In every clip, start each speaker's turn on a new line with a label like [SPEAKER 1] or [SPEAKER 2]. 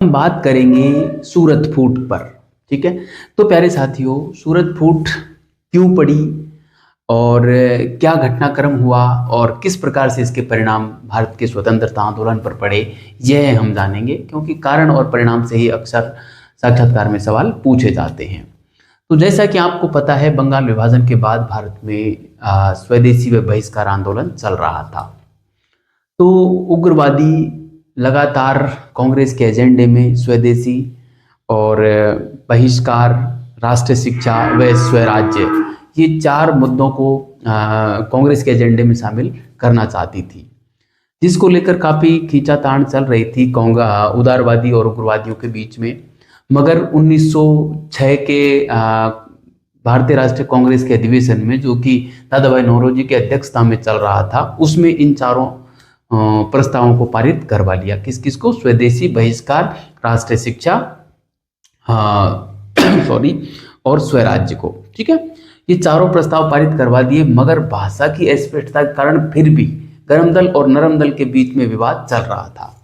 [SPEAKER 1] हम बात करेंगे सूरत फूट पर। ठीक है, तो प्यारे साथियों, सूरत फूट क्यों पड़ी और क्या घटनाक्रम हुआ और किस प्रकार से इसके परिणाम भारत के स्वतंत्रता आंदोलन पर पड़े, यह हम जानेंगे, क्योंकि कारण और परिणाम से ही अक्सर साक्षात्कार में सवाल पूछे जाते हैं। तो जैसा कि आपको पता है, बंगाल विभाजन के बाद भारत में स्वदेशी व बहिष्कार आंदोलन चल रहा था। तो उग्रवादी लगातार कांग्रेस के एजेंडे में स्वदेशी और बहिष्कार, राष्ट्रीय शिक्षा व स्वराज्य, ये चार मुद्दों को कांग्रेस के एजेंडे में शामिल करना चाहती थी, जिसको लेकर काफ़ी खींचातान चल रही थी उदारवादी और उग्रवादियों के बीच में। मगर 1906 के भारतीय राष्ट्रीय कांग्रेस के अधिवेशन में, जो कि दादाभाई नौरोजी की अध्यक्षता में चल रहा था, उसमें इन चारों प्रस्तावों को पारित करवा लिया। किस किस को? स्वदेशी, बहिष्कार, राष्ट्रीय शिक्षा सॉरी और स्वराज्य को। ठीक है, ये चारों प्रस्ताव पारित करवा दिए, मगर भाषा की अस्पष्टता के कारण फिर भी गर्म दल और नरम दल के बीच में विवाद चल रहा था।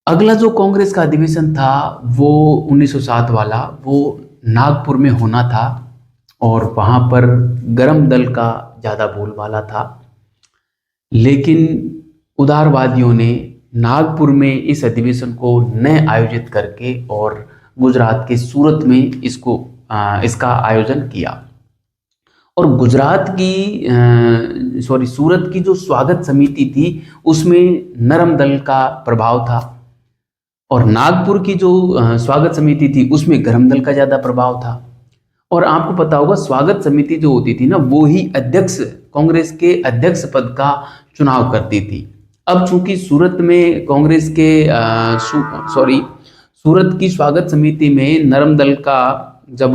[SPEAKER 1] अगला जो कांग्रेस का अधिवेशन था वो 1907 वाला, वो नागपुर में होना था और वहां पर गर्म दल का ज्यादा बोलबाला था। लेकिन उदारवादियों ने नागपुर में इस अधिवेशन को न आयोजित करके और गुजरात के सूरत में इसका आयोजन किया। और सूरत की जो स्वागत समिति थी, उसमें नरम दल का प्रभाव था, और नागपुर की जो स्वागत समिति थी, उसमें गर्म दल का ज्यादा प्रभाव था। और आपको पता होगा, स्वागत समिति जो होती थी ना, वो ही कांग्रेस के अध्यक्ष पद का चुनाव करती थी। अब चूंकि सूरत में कांग्रेस के सूरत की स्वागत समिति में नरम दल का जब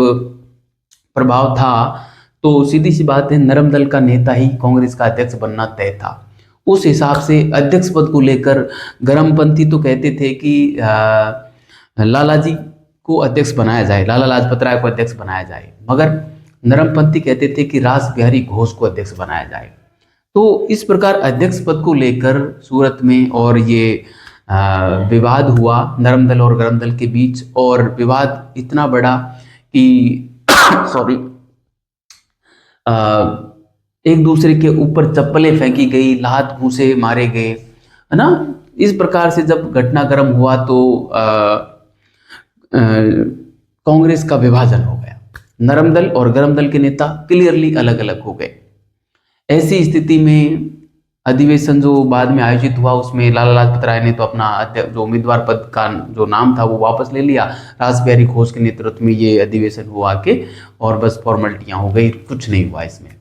[SPEAKER 1] प्रभाव था, तो सीधी सी बात है, नरम दल का नेता ही कांग्रेस का अध्यक्ष बनना तय था। उस हिसाब से अध्यक्ष पद को लेकर गर्मपंथी तो कहते थे कि लाला जी को अध्यक्ष बनाया जाए, लाला लाजपत राय को अध्यक्ष बनाया जाए, मगर नरमपंथी कहते थे कि रास बिहारी घोष को अध्यक्ष बनाया जाए। तो इस प्रकार अध्यक्ष पद को लेकर सूरत में और ये विवाद हुआ नरम दल और गर्म दल के बीच, और विवाद इतना बड़ा कि एक दूसरे के ऊपर चप्पलें फेंकी गई, लात घूंसे मारे गए, है ना। इस प्रकार से जब घटनाक्रम हुआ तो कांग्रेस का विभाजन हो गया। नरम दल और गर्म दल के नेता क्लियरली अलग अलग हो गए। ऐसी स्थिति में अधिवेशन जो बाद में आयोजित हुआ, उसमें लाला लाजपत राय ने तो अपना जो उम्मीदवार पद का जो नाम था वो वापस ले लिया। रास बिहारी घोष के नेतृत्व में ये अधिवेशन हुआ के, और बस फॉर्मेलिटियां हो गई, कुछ नहीं हुआ इसमें।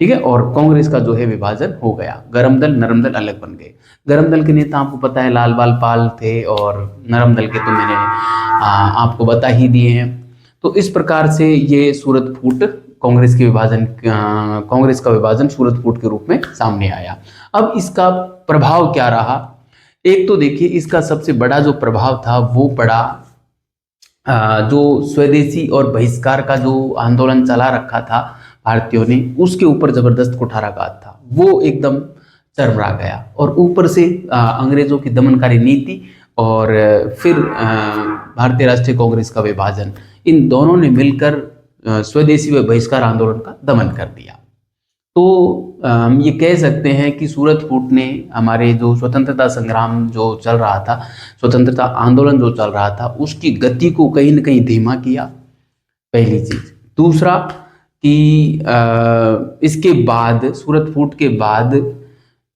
[SPEAKER 1] ठीक है, और कांग्रेस का जो है विभाजन हो गया, गर्म दल नरम दल अलग बन गए। गर्म दल के नेता आपको पता है लाल बाल पाल थे, और नरम दल के तो मैंने आपको बता ही दिए हैं। तो इस प्रकार से ये सूरत फूट कांग्रेस का विभाजन सूरत फूट के रूप में सामने आया। अब इसका प्रभाव क्या रहा? एक तो देखिए, इसका सबसे बड़ा जो प्रभाव था वो पड़ा जो स्वदेशी और बहिष्कार का जो आंदोलन चला रखा था भारतीयों ने, उसके ऊपर जबरदस्त कुठाराघात था, वो एकदम चरमरा गया। और ऊपर से अंग्रेजों की दमनकारी नीति और फिर भारतीय राष्ट्रीय कांग्रेस का विभाजन, इन दोनों ने मिलकर स्वदेशी व बहिष्कार आंदोलन का दमन कर दिया। तो हम ये कह सकते हैं कि सूरत फूट ने हमारे जो स्वतंत्रता संग्राम जो चल रहा था, स्वतंत्रता आंदोलन जो चल रहा था, उसकी गति को कहीं ना कहीं धीमा किया, पहली चीज। दूसरा कि इसके बाद, सूरत फूट के बाद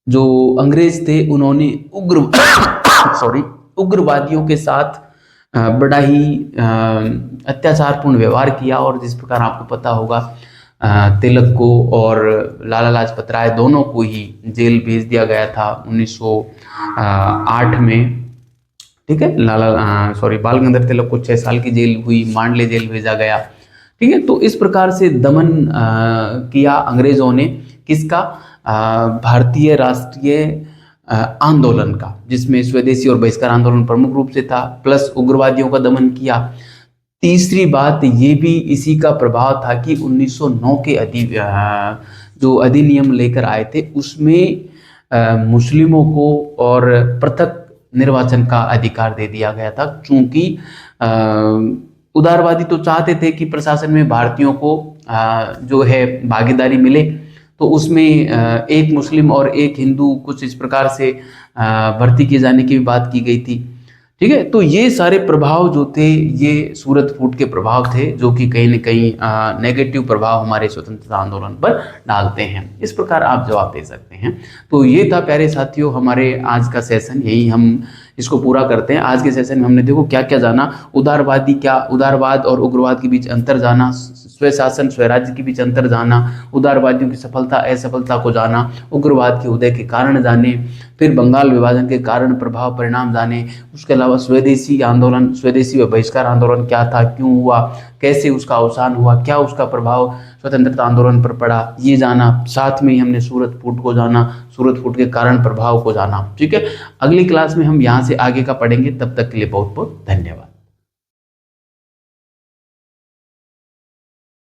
[SPEAKER 1] जो अंग्रेज थे, उन्होंने उग्रवादियों के साथ बड़ा ही अत्याचारपूर्ण व्यवहार किया। और जिस प्रकार आपको पता होगा, तिलक को और लाला लाजपत राय दोनों को ही जेल भेज दिया गया था 1908 में। ठीक है, बाल गंगाधर तिलक को 6 साल की जेल हुई, मांडले जेल भेजा गया। ठीक है, तो इस प्रकार से दमन किया अंग्रेजों ने किसका? भारतीय राष्ट्रीय आंदोलन का, जिसमें स्वदेशी और बहिष्कार आंदोलन प्रमुख रूप से था, प्लस उग्रवादियों का दमन किया। तीसरी बात ये भी इसी का प्रभाव था कि 1909 के जो अधिनियम लेकर आए थे, उसमें मुस्लिमों को और पृथक निर्वाचन का अधिकार दे दिया गया था, क्योंकि उदारवादी तो चाहते थे कि प्रशासन में भारतीयों को जो है भागीदारी मिले, तो उसमें एक मुस्लिम और एक हिंदू कुछ इस प्रकार से भर्ती किए जाने की भी बात की गई थी। ठीक है, तो ये सारे प्रभाव जो थे ये सूरत फूट के प्रभाव थे, जो कि कहीं न कहीं नेगेटिव प्रभाव हमारे स्वतंत्रता आंदोलन पर डालते हैं। इस प्रकार आप जवाब दे सकते हैं। तो ये था प्यारे साथियों हमारे आज का सेशन, यही हम इसको पूरा करते हैं। आज के सेशन में हमने देखो क्या क्या जाना, उदारवाद और उग्रवाद के बीच अंतर जाना, स्वशासन स्वराज्य के बीच अंतर जाना, उदारवादियों की सफलता असफलता को जाना, उग्रवाद के उदय के कारण जाने, फिर बंगाल विभाजन के कारण प्रभाव परिणाम जाने, उसके अलावा स्वदेशी आंदोलन, स्वदेशी व बहिष्कार आंदोलन क्या था, क्यों हुआ, कैसे उसका अवसान हुआ, क्या उसका प्रभाव स्वतंत्रता आंदोलन पर पड़ा, ये जाना। साथ में ही हमने सूरत फूट को जाना, सूरत फूट के कारण प्रभाव को जाना। ठीक है, अगली क्लास में हम यहाँ से आगे का पढ़ेंगे। तब तक के लिए बहुत बहुत धन्यवाद।